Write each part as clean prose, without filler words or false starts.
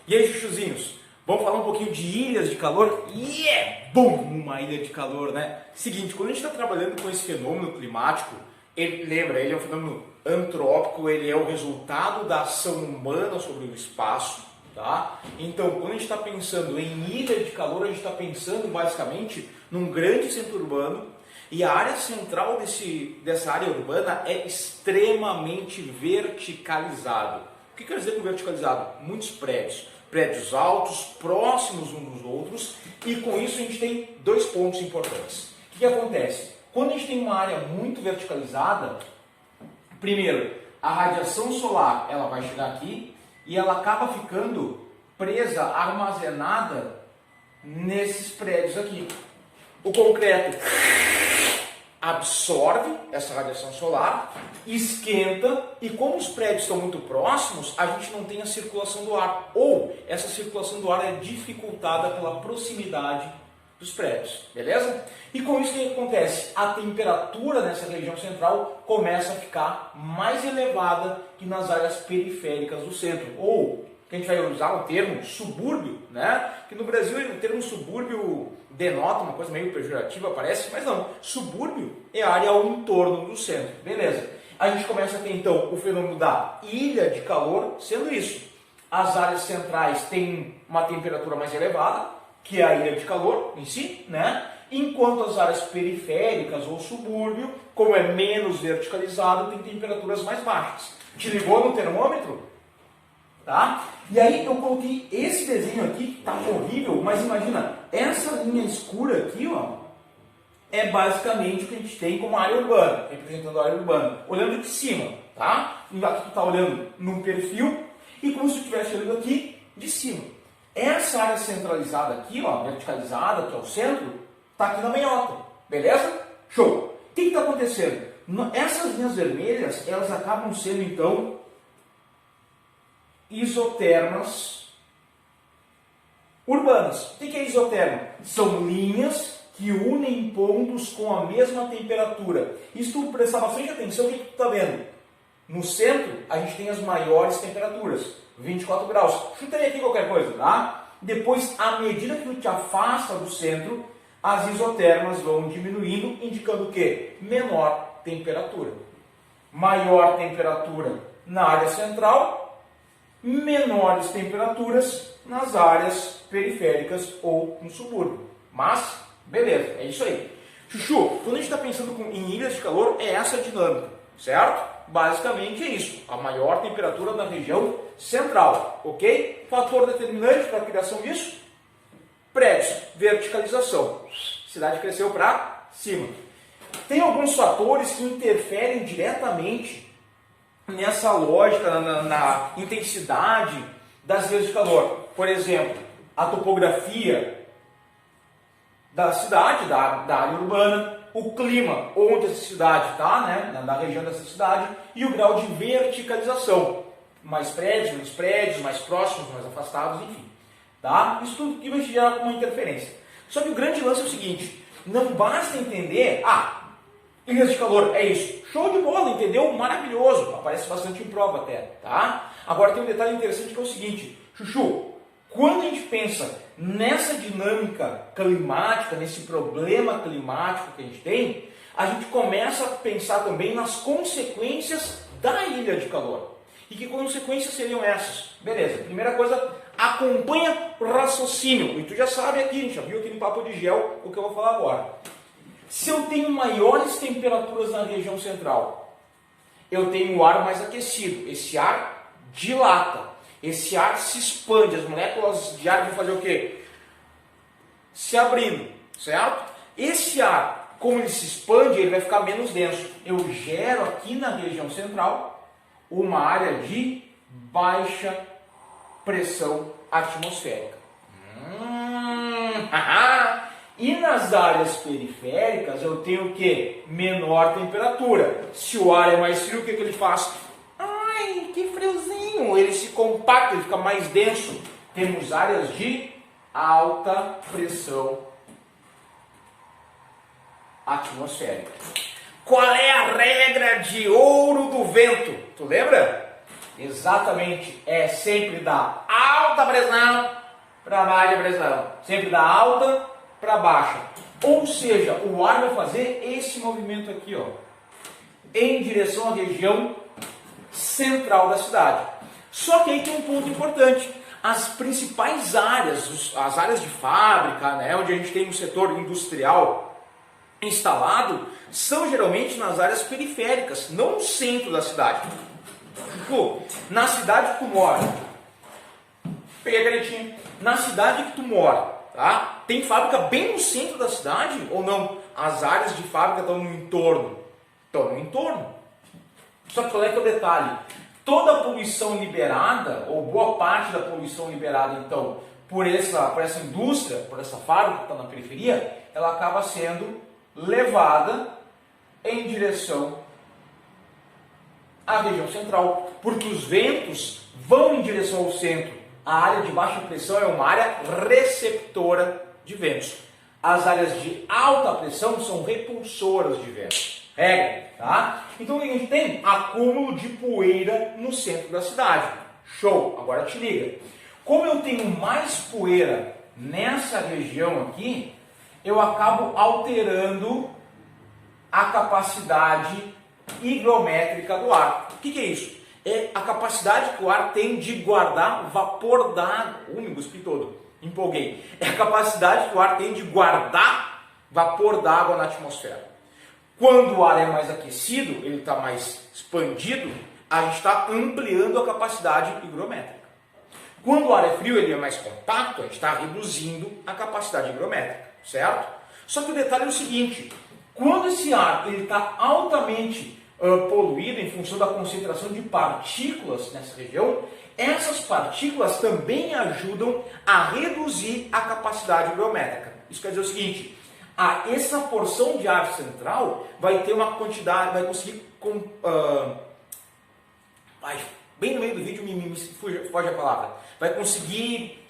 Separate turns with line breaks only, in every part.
E aí, chuchuzinhos, vamos falar um pouquinho de ilhas de calor? E é bom uma ilha de calor, né? Seguinte, quando a gente está trabalhando com esse fenômeno climático, ele é um fenômeno antrópico, ele é o resultado da ação humana sobre o espaço, tá? Então, quando a gente está pensando em ilha de calor, a gente está pensando basicamente num grande centro urbano, e a área central dessa área urbana é extremamente verticalizado. O que quer dizer com verticalizado? Muitos prédios altos, próximos uns dos outros, e com isso a gente tem dois pontos importantes. O que acontece? Quando a gente tem uma área muito verticalizada, primeiro, a radiação solar ela vai chegar aqui e ela acaba ficando presa, armazenada nesses prédios aqui. O concreto absorve essa radiação solar, esquenta, e como os prédios estão muito próximos, a gente não tem a circulação do ar, ou essa circulação do ar é dificultada pela proximidade dos prédios, beleza? E com isso o que acontece? A temperatura nessa região central começa a ficar mais elevada que nas áreas periféricas do centro, ou que a gente vai usar o termo subúrbio, né? Que no Brasil o termo subúrbio denota uma coisa meio pejorativa, parece, mas não. Subúrbio é a área ao entorno do centro, beleza? A gente começa a ter então o fenômeno da ilha de calor, sendo isso. As áreas centrais têm uma temperatura mais elevada, que é a ilha de calor em si, né? Enquanto as áreas periféricas ou subúrbio, como é menos verticalizado, tem temperaturas mais baixas. Te ligou no termômetro? Tá? E aí eu coloquei esse desenho aqui, que tá horrível, mas imagina, essa linha escura aqui, ó, é basicamente o que a gente tem como área urbana, representando a área urbana, olhando de cima, tá? Aqui tu tá olhando num perfil, e como se tu estivesse olhando aqui de cima. Essa área centralizada aqui, ó, verticalizada, que é o centro, tá aqui na meiota, beleza? Show! O que está acontecendo? Essas linhas vermelhas, elas acabam sendo, então, isotermas urbanas. O que é isoterma? São linhas que unem pontos com a mesma temperatura. E se tu prestar bastante atenção, o que tu está vendo? No centro, a gente tem as maiores temperaturas, 24 graus. Chutei aqui qualquer coisa, tá? Depois, à medida que tu te afasta do centro, as isotermas vão diminuindo, indicando o quê? Menor temperatura. Maior temperatura na área central, menores temperaturas nas áreas periféricas ou no subúrbio. Mas, beleza, é isso aí. Chuchu, quando a gente está pensando em ilhas de calor, é essa a dinâmica, certo? Basicamente é isso, a maior temperatura na região central, ok? Fator determinante para a criação disso? Prédios, verticalização. A cidade cresceu para cima. Tem alguns fatores que interferem diretamente nessa lógica, na intensidade das ilhas de calor. Por exemplo, a topografia da cidade, da área urbana, o clima onde essa cidade está, né, na região dessa cidade, e o grau de verticalização. Mais prédios, mais próximos, mais afastados, enfim. Tá? Isso tudo que vai gerar uma interferência. Só que o grande lance é o seguinte, não basta entender, ilhas de calor, é isso. Show de bola, entendeu? Maravilhoso. Aparece bastante em prova até, tá? Agora tem um detalhe interessante que é o seguinte, Chuchu, quando a gente pensa nessa dinâmica climática, nesse problema climático que a gente tem, a gente começa a pensar também nas consequências da ilha de calor. E que consequências seriam essas? Beleza, primeira coisa, acompanha o raciocínio. E tu já sabe aqui, a gente já viu aqui no Papo de Gel o que eu vou falar agora. Se eu tenho maiores temperaturas na região central, eu tenho o ar mais aquecido. Esse ar dilata. Esse ar se expande. As moléculas de ar vão fazer o quê? Se abrindo, certo? Esse ar, como ele se expande, ele vai ficar menos denso. Eu gero aqui na região central uma área de baixa pressão atmosférica. E nas áreas periféricas eu tenho o quê? Menor temperatura. Se o ar é mais frio, o que ele faz? Ai, que friozinho! Ele se compacta, ele fica mais denso. Temos áreas de alta pressão atmosférica. Qual é a regra de ouro do vento? Tu lembra? Exatamente, é sempre da alta pressão para baixa pressão. Sempre da alta para baixa. Ou seja, o ar vai fazer esse movimento aqui, ó, em direção à região central da cidade. Só que aí tem um ponto importante. As principais áreas, as áreas de fábrica, né, onde a gente tem um setor industrial instalado, são geralmente nas áreas periféricas, não no centro da cidade. Pô, na cidade que tu mora, peguei a canetinha, na cidade que tu mora, tá? Tem fábrica bem no centro da cidade ou não? As áreas de fábrica estão no entorno? Estão no entorno. Só que qual é que é o detalhe? Toda a poluição liberada, ou boa parte da poluição liberada, então, por essa indústria, por essa fábrica que está na periferia, ela acaba sendo levada em direção à região central, porque os ventos vão em direção ao centro. A área de baixa pressão é uma área receptora de ventos. As áreas de alta pressão são repulsoras de ventos. Regra, tá? Então a gente tem acúmulo de poeira no centro da cidade. Show! Agora te liga. Como eu tenho mais poeira nessa região aqui, eu acabo alterando a capacidade higrométrica do ar. O que é isso? É a capacidade que o ar tem de guardar vapor d'água. Me cuspi todo, empolguei. É a capacidade que o ar tem de guardar vapor d'água na atmosfera. Quando o ar é mais aquecido, ele está mais expandido, a gente está ampliando a capacidade higrométrica. Quando o ar é frio, ele é mais compacto, a gente está reduzindo a capacidade higrométrica, certo? Só que o detalhe é o seguinte, quando esse ar está altamente poluído em função da concentração de partículas nessa região, essas partículas também ajudam a reduzir a capacidade higrométrica. Isso quer dizer o seguinte, essa porção de ar central vai ter uma quantidade, vai conseguir, bem no meio do vídeo me foge a palavra, vai conseguir,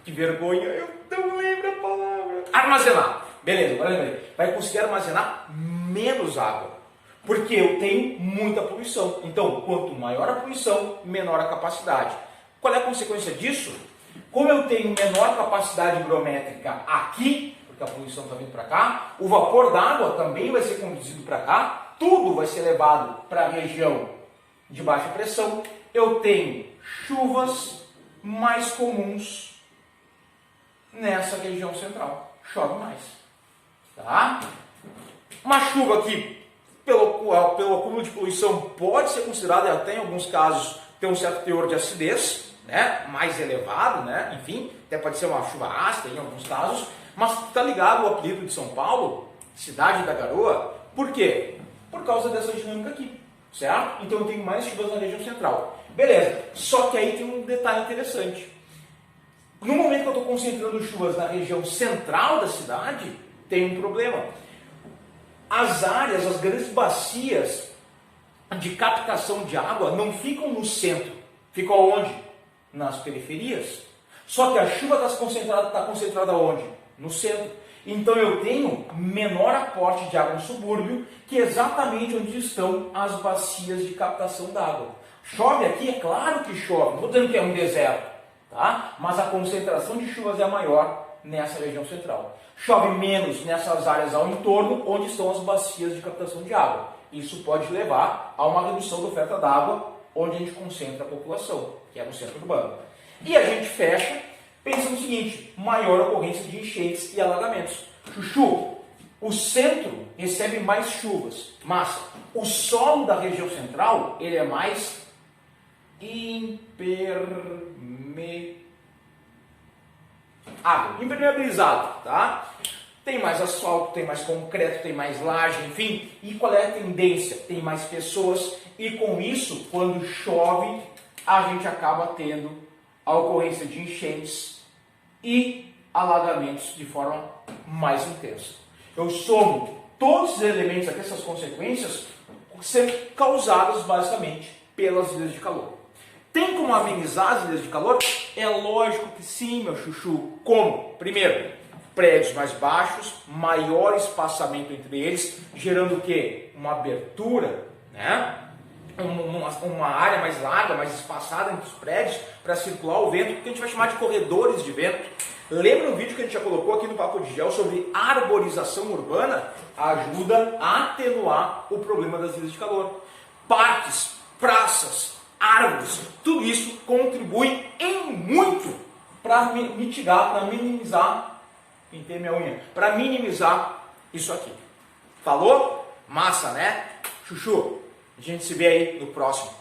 que vergonha, eu não lembro a palavra, armazenar, beleza, agora lembrei, vai conseguir armazenar menos água, porque eu tenho muita poluição, então quanto maior a poluição, menor a capacidade. Qual é a consequência disso? Como eu tenho menor capacidade higrométrica aqui, porque a poluição está vindo para cá, o vapor d'água também vai ser conduzido para cá, tudo vai ser levado para a região de baixa pressão, eu tenho chuvas mais comuns nessa região central, chove mais, tá? Uma chuva que, pelo acúmulo de poluição, pode ser considerada, até em alguns casos, ter um certo teor de acidez, né? Mais elevado, né? Enfim, até pode ser uma chuva ácida em alguns casos, mas está ligado ao apelido de São Paulo, cidade da garoa, por quê? Por causa dessa dinâmica aqui, certo? Então eu tenho mais chuvas na região central. Beleza, só que aí tem um detalhe interessante. No momento que eu estou concentrando chuvas na região central da cidade, tem um problema. As áreas, as grandes bacias de captação de água não ficam no centro, ficam onde? Nas periferias. Só que a chuva está concentrada onde? No centro. Então eu tenho menor aporte de água no subúrbio, que é exatamente onde estão as bacias de captação d'água. Chove aqui? É claro que chove, não estou dizendo que é um deserto, tá? Mas a concentração de chuvas é maior nessa região central. Chove menos nessas áreas ao entorno, onde estão as bacias de captação de água. Isso pode levar a uma redução da oferta d'água, onde a gente concentra a população, que é no centro urbano. E a gente fecha pensando no seguinte, maior ocorrência de enchentes e alagamentos. Chuchu, o centro recebe mais chuvas, mas o solo da região central, ele é mais impermeabilizado, tá? Tem mais asfalto, tem mais concreto, tem mais laje, enfim. E qual é a tendência? Tem mais pessoas e com isso, quando chove, a gente acaba tendo a ocorrência de enchentes e alagamentos de forma mais intensa. Eu somo todos os elementos aqui, essas consequências, sendo causadas basicamente pelas ilhas de calor. Tem como amenizar as ilhas de calor? É lógico que sim, meu chuchu. Como? Primeiro, prédios mais baixos, maior espaçamento entre eles, gerando o quê? Uma abertura, né? uma área mais larga, mais espaçada entre os prédios para circular o vento, que a gente vai chamar de corredores de vento. Lembra um vídeo que a gente já colocou aqui no Papo de Gel sobre arborização urbana? Ajuda a atenuar o problema das ilhas de calor. Parques, praças, árvores, tudo isso contribui em muito para mitigar, para minimizar, pintei minha unha, para minimizar isso aqui. Falou? Massa, né? Chuchu, a gente se vê aí no próximo.